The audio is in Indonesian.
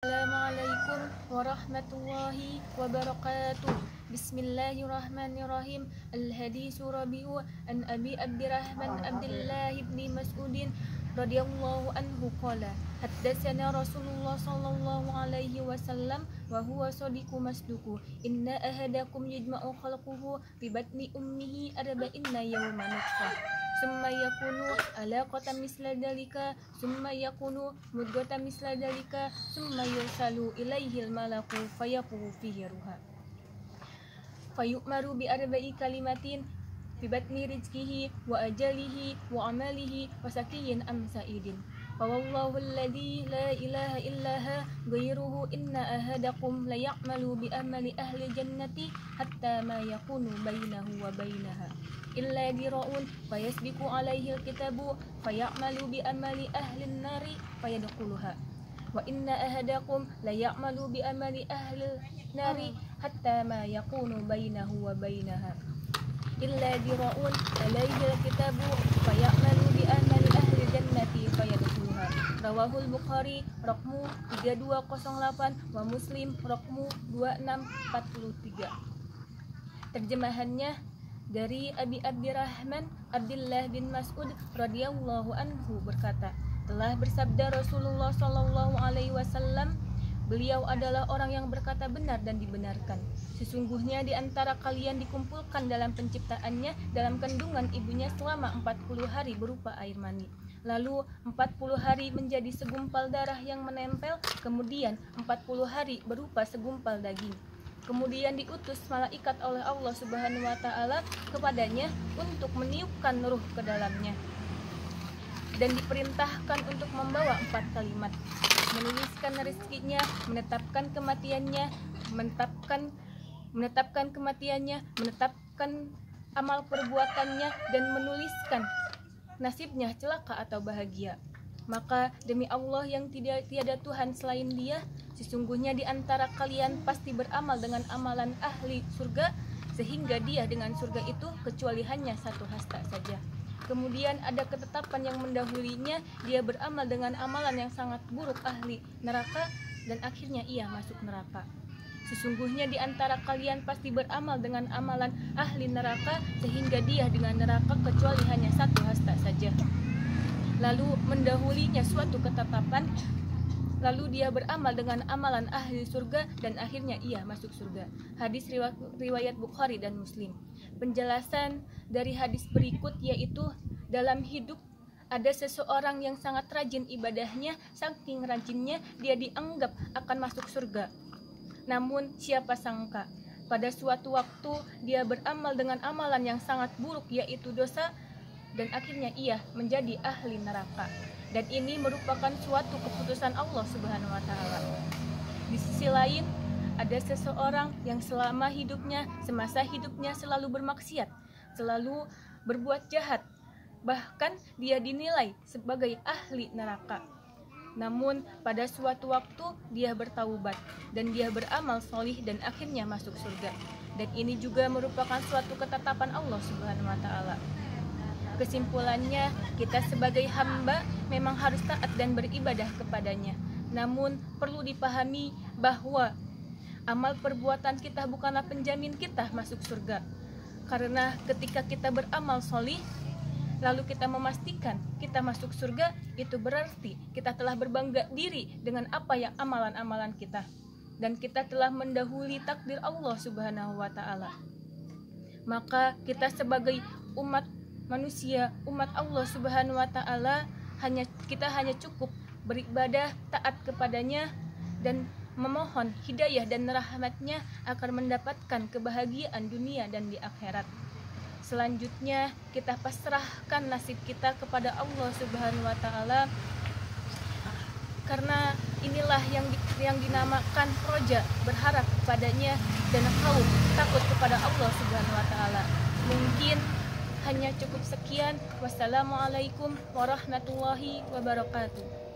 Assalamualaikum warahmatullahi wabarakatuh. Bismillahirrahmanirrahim. Al-hadisu rabi'u an Abi Abdirrahman Abdullah ibn Mas'udin radhiyallahu anhu qala haddatsana Rasulullah sallallahu alaihi wasallam wa huwa shadiqu masduqu inna ahadakum yajma'u khalquhu fi batni ummihi arba'ina yawman nutfah summa yakunu alaqatan misla dalika summa yakunu mudghatan misla dalika summa yursalu ilaihil malaku fayaqulu fihi ruha fayu'maru bi arba'i kalimatin fi batni rizqihi wa ajalihi wa amalihi wa sakiyyin am sa'idin fawallahu alladhi la ilaha illaha ghayruhu inna ahadakum la ya'malu bi amali ahli jannati hatta ma yakunu bainahu wa bainaha illa dira'un fayasbiqu alaihi alkitabu fayamalu bi amali ahli nari fayadkhuluha wa inna ahadakum la ya'malu bi amali ahli nari hatta ma yakunu bainahu wa bainaha illa dira'un alaihi alkitabu fayamalu bi amali ahli jannati fayadkhuluha. Rawahul Bukhari raqmu 3208 wa Muslim raqmu 2643. Terjemahannya dari Abi Abdirrahman Abdullah bin Mas'ud radhiyallahu anhu berkata, telah bersabda Rasulullah sallallahu alaihi wasallam, beliau adalah orang yang berkata benar dan dibenarkan. Sesungguhnya di antara kalian dikumpulkan dalam penciptaannya dalam kandungan ibunya selama 40 hari berupa air mani. Lalu 40 hari menjadi segumpal darah yang menempel, kemudian 40 hari berupa segumpal daging. Kemudian diutus malaikat oleh Allah Subhanahu wa taala kepadanya untuk meniupkan ruh ke dalamnya. Dan diperintahkan untuk membawa 4 kalimat: menuliskan rezekinya, menetapkan kematiannya, menetapkan amal perbuatannya, dan menuliskan nasibnya celaka atau bahagia. Maka demi Allah yang tiada Tuhan selain Dia, sesungguhnya di antara kalian pasti beramal dengan amalan ahli surga, sehingga dia dengan surga itu kecuali hanya satu hasta saja. Kemudian ada ketetapan yang mendahulunya, dia beramal dengan amalan yang sangat buruk ahli neraka, dan akhirnya ia masuk neraka. Sesungguhnya di antara kalian pasti beramal dengan amalan ahli neraka, sehingga dia dengan neraka kecuali hanya satu hasta saja. Lalu mendahulinya suatu ketetapan, lalu dia beramal dengan amalan ahli surga dan akhirnya ia masuk surga. Hadis riwayat Bukhari dan Muslim. Penjelasan dari hadis berikut yaitu, dalam hidup ada seseorang yang sangat rajin ibadahnya, saking rajinnya dia dianggap akan masuk surga. Namun siapa sangka pada suatu waktu dia beramal dengan amalan yang sangat buruk yaitu dosa, dan akhirnya ia menjadi ahli neraka. Dan ini merupakan suatu keputusan Allah Subhanahu wa taala. Di sisi lain, ada seseorang yang selama hidupnya, semasa hidupnya selalu bermaksiat, selalu berbuat jahat, bahkan dia dinilai sebagai ahli neraka. Namun pada suatu waktu dia bertaubat dan dia beramal solih dan akhirnya masuk surga. Dan ini juga merupakan suatu ketetapan Allah Subhanahu wa taala. Kesimpulannya, kita sebagai hamba memang harus taat dan beribadah kepadanya. Namun perlu dipahami bahwa amal perbuatan kita bukanlah penjamin kita masuk surga. Karena ketika kita beramal solih, lalu kita memastikan kita masuk surga, itu berarti kita telah berbangga diri dengan apa yang amalan-amalan kita. Dan kita telah mendahului takdir Allah Subhanahu wa taala. Maka kita sebagai umat manusia, umat Allah Subhanahu wa taala, kita hanya cukup beribadah, taat kepadanya, dan memohon hidayah dan rahmatnya agar mendapatkan kebahagiaan dunia dan di akhirat. Selanjutnya kita pasrahkan nasib kita kepada Allah Subhanahu wa taala, karena inilah yang dinamakan roja, berharap kepadanya, dan khauf, takut kepada Allah Subhanahu wa taala. Mungkin hanya cukup sekian. Wassalamualaikum warahmatullahi wabarakatuh.